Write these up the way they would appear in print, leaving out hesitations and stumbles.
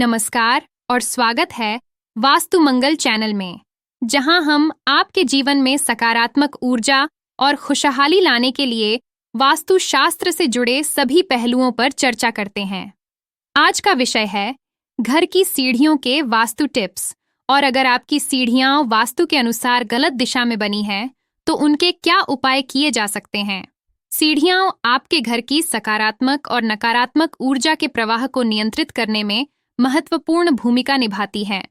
नमस्कार और स्वागत है वास्तु मंगल चैनल में, जहां हम आपके जीवन में सकारात्मक ऊर्जा और खुशहाली लाने के लिए वास्तु शास्त्र से जुड़े सभी पहलुओं पर चर्चा करते हैं। आज का विषय है घर की सीढ़ियों के वास्तु टिप्स, और अगर आपकी सीढ़ियां वास्तु के अनुसार गलत दिशा में बनी हैं, तो उनके क्या उपाय किए जा सकते हैं। सीढ़ियां आपके घर की सकारात्मक और नकारात्मक ऊर्जा के प्रवाह को नियंत्रित करने में महत्वपूर्ण भूमिका निभाती है।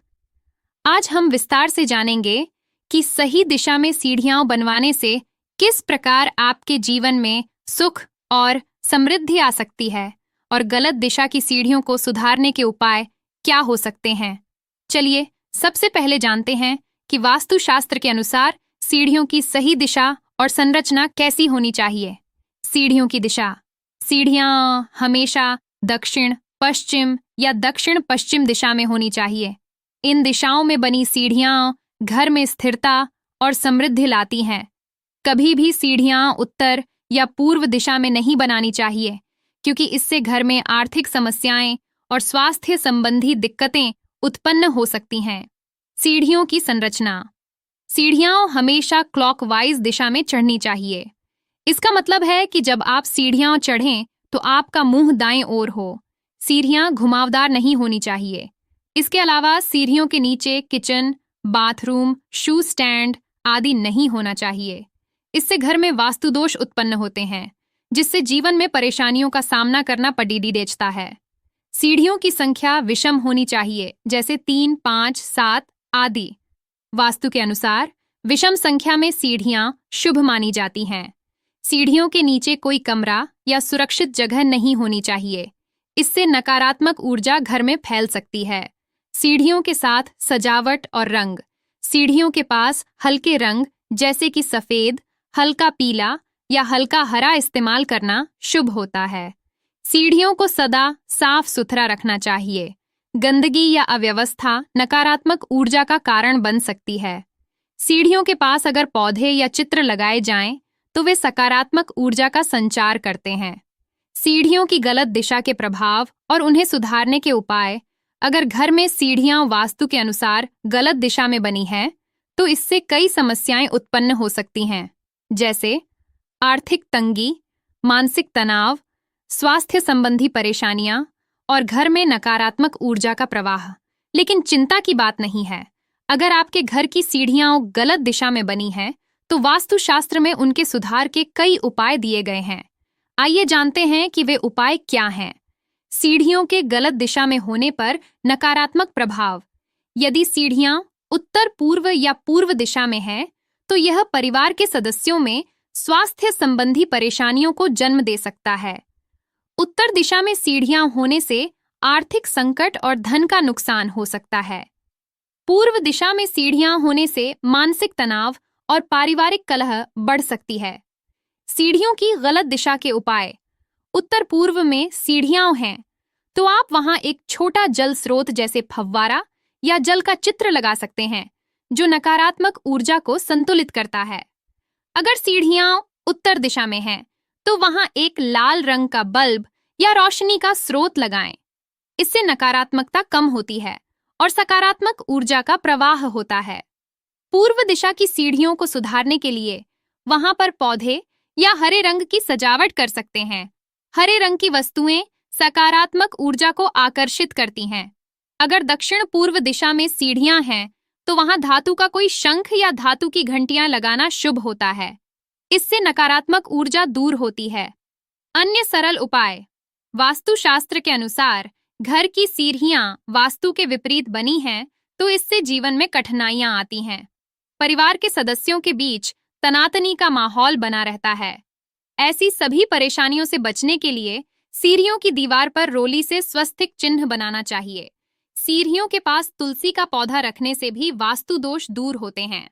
आज हम विस्तार से जानेंगे कि सही दिशा में सीढ़ियां बनवाने से किस प्रकार आपके जीवन में सुख और समृद्धि आ सकती है, और गलत दिशा की सीढ़ियों को सुधारने के उपाय क्या हो सकते हैं। चलिए सबसे पहले जानते हैं कि वास्तुशास्त्र के अनुसार सीढ़ियों की सही दिशा और संरचना कैसी होनी चाहिए। सीढ़ियों की दिशा। सीढ़ियां हमेशा दक्षिण पश्चिम या दक्षिण पश्चिम दिशा में होनी चाहिए। इन दिशाओं में बनी सीढ़ियां घर में स्थिरता और समृद्धि लाती हैं। कभी भी सीढ़ियां उत्तर या पूर्व दिशा में नहीं बनानी चाहिए, क्योंकि इससे घर में आर्थिक समस्याएं और स्वास्थ्य संबंधी दिक्कतें उत्पन्न हो सकती हैं। सीढ़ियों की संरचना। सीढ़ियां हमेशा क्लॉकवाइज दिशा में चढ़नी चाहिए। इसका मतलब है कि जब आप सीढ़ियां चढ़ें तो आपका मुंह दाएं ओर हो। सीढ़ियां घुमावदार नहीं होनी चाहिए। इसके अलावा सीढ़ियों के नीचे किचन, बाथरूम, शू स्टैंड आदि नहीं होना चाहिए। इससे घर में वास्तु दोष उत्पन्न होते हैं, जिससे जीवन में परेशानियों का सामना करना पड़ीदी देता है। सीढ़ियों की संख्या विषम होनी चाहिए, जैसे 3, 5, 7 आदि। वास्तु के अनुसार विषम संख्या में सीढ़ियां शुभ मानी जाती हैं। सीढ़ियों के नीचे कोई कमरा या सुरक्षित जगह नहीं होनी चाहिए। इससे नकारात्मक ऊर्जा घर में फैल सकती है। सीढ़ियों के साथ सजावट और रंग। सीढ़ियों के पास हल्के रंग जैसे कि सफेद, हल्का पीला या हल्का हरा इस्तेमाल करना शुभ होता है। सीढ़ियों को सदा साफ सुथरा रखना चाहिए। गंदगी या अव्यवस्था नकारात्मक ऊर्जा का कारण बन सकती है। सीढ़ियों के पास अगर पौधे या चित्र लगाए जाएं, तो वे सकारात्मक ऊर्जा का संचार करते हैं। सीढ़ियों की गलत दिशा के प्रभाव और उन्हें सुधारने के उपाय। अगर घर में सीढ़ियां वास्तु के अनुसार गलत दिशा में बनी हैं, तो इससे कई समस्याएं उत्पन्न हो सकती हैं, जैसे आर्थिक तंगी, मानसिक तनाव, स्वास्थ्य संबंधी परेशानियां और घर में नकारात्मक ऊर्जा का प्रवाह। लेकिन चिंता की बात नहीं है। अगर आपके घर की सीढ़ियां गलत दिशा में बनी हैं, तो वास्तुशास्त्र में उनके सुधार के कई उपाय दिए गए हैं। आइए जानते हैं कि वे उपाय क्या हैं। सीढ़ियों के गलत दिशा में होने पर नकारात्मक प्रभाव। यदि सीढ़ियां उत्तर पूर्व या पूर्व दिशा में हैं, तो यह परिवार के सदस्यों में स्वास्थ्य संबंधी परेशानियों को जन्म दे सकता है। उत्तर दिशा में सीढ़ियां होने से आर्थिक संकट और धन का नुकसान हो सकता है। पूर्व दिशा में सीढ़ियां होने से मानसिक तनाव और पारिवारिक कलह बढ़ सकती है। सीढ़ियों की गलत दिशा के उपाय। उत्तर पूर्व में सीढ़ियां हैं, तो आप वहां एक छोटा जल स्रोत जैसे फव्वारा या जल का चित्र लगा सकते हैं, जो नकारात्मक ऊर्जा को संतुलित करता है। अगर सीढ़ियां उत्तर दिशा में हैं, तो वहां एक लाल रंग का बल्ब या रोशनी का स्रोत लगाएं। इससे नकारात्मकता कम होती है और सकारात्मक ऊर्जा का प्रवाह होता है। पूर्व दिशा की सीढ़ियों को सुधारने के लिए वहां पर पौधे या हरे रंग की सजावट कर सकते हैं। हरे रंग की वस्तुएं सकारात्मक ऊर्जा को आकर्षित करती हैं। अगर दक्षिण पूर्व दिशा में सीढ़ियां हैं, तो वहां धातु का कोई शंख या धातु की घंटियां लगाना शुभ होता है। इससे नकारात्मक ऊर्जा दूर होती है। अन्य सरल उपाय। वास्तुशास्त्र के अनुसार घर की सीढ़ियां वास्तु के विपरीत बनी हैं, तो इससे जीवन में कठिनाइयां आती हैं। परिवार के सदस्यों के बीच तनातनी का माहौल बना रहता है। ऐसी सभी परेशानियों से बचने के लिए सीढ़ियों की दीवार पर रोली से स्वस्तिक चिन्ह बनाना चाहिए। सीढ़ियों के पास तुलसी का पौधा रखने से भी वास्तु दोष दूर होते हैं।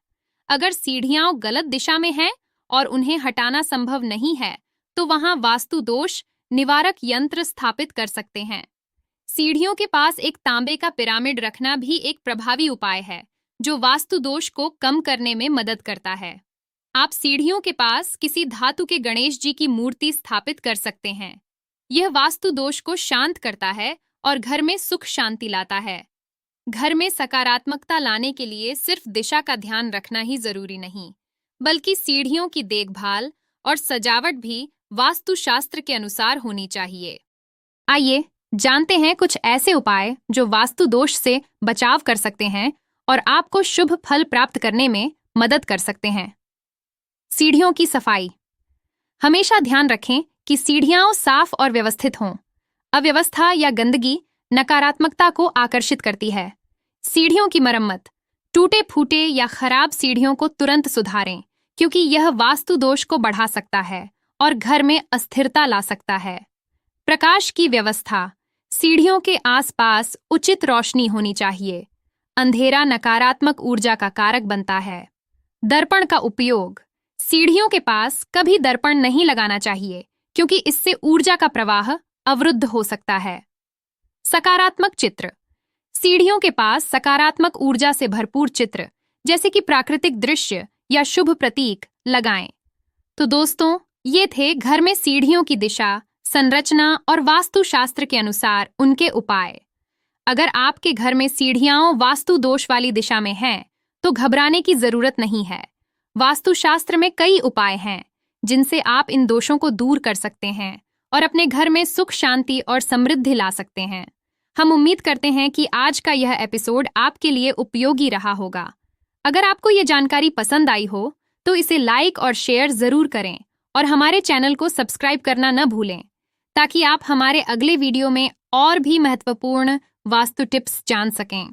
अगर सीढ़ियां गलत दिशा में हैं और उन्हें हटाना संभव नहीं है, तो वहां वास्तु दोष निवारक यंत्र स्थापित कर सकते हैं। सीढ़ियों के पास एक तांबे का पिरामिड रखना भी एक प्रभावी उपाय है, जो वास्तु दोष को कम करने में मदद करता है। आप सीढ़ियों के पास किसी धातु के गणेश जी की मूर्ति स्थापित कर सकते हैं। यह वास्तु दोष को शांत करता है और घर में सुख शांति लाता है। घर में सकारात्मकता लाने के लिए सिर्फ दिशा का ध्यान रखना ही जरूरी नहीं, बल्कि सीढ़ियों की देखभाल और सजावट भी वास्तुशास्त्र के अनुसार होनी चाहिए। आइए जानते हैं कुछ ऐसे उपाय जो वास्तु दोष से बचाव कर सकते हैं और आपको शुभ फल प्राप्त करने में मदद कर सकते हैं। सीढ़ियों की सफाई। हमेशा ध्यान रखें कि सीढ़ियां साफ और व्यवस्थित हों। अव्यवस्था या गंदगी नकारात्मकता को आकर्षित करती है। सीढ़ियों की मरम्मत। टूटे फूटे या खराब सीढ़ियों को तुरंत सुधारें, क्योंकि यह वास्तु दोष को बढ़ा सकता है और घर में अस्थिरता ला सकता है। प्रकाश की व्यवस्था। सीढ़ियों के आसपास उचित रोशनी होनी चाहिए। अंधेरा नकारात्मक ऊर्जा का कारक बनता है। दर्पण का उपयोग। सीढ़ियों के पास कभी दर्पण नहीं लगाना चाहिए, क्योंकि इससे ऊर्जा का प्रवाह अवरुद्ध हो सकता है। सकारात्मक चित्र। सीढ़ियों के पास सकारात्मक ऊर्जा से भरपूर चित्र, जैसे कि प्राकृतिक दृश्य या शुभ प्रतीक, लगाएं। तो दोस्तों, ये थे घर में सीढ़ियों की दिशा, संरचना और वास्तुशास्त्र के अनुसार उनके उपाय। अगर आपके घर में सीढ़ियां वास्तु दोष वाली दिशा में हैं, तो घबराने की जरूरत नहीं है। वास्तुशास्त्र में कई उपाय हैं जिनसे आप इन दोषों को दूर कर सकते हैं और अपने घर में सुख शांति और समृद्धि ला सकते हैं। हम उम्मीद करते हैं कि आज का यह एपिसोड आपके लिए उपयोगी रहा होगा। अगर आपको यह जानकारी पसंद आई हो तो इसे लाइक और शेयर जरूर करें और हमारे चैनल को सब्सक्राइब करना न भूलें, ताकि आप हमारे अगले वीडियो में और भी महत्वपूर्ण वास्तु टिप्स जान सकें।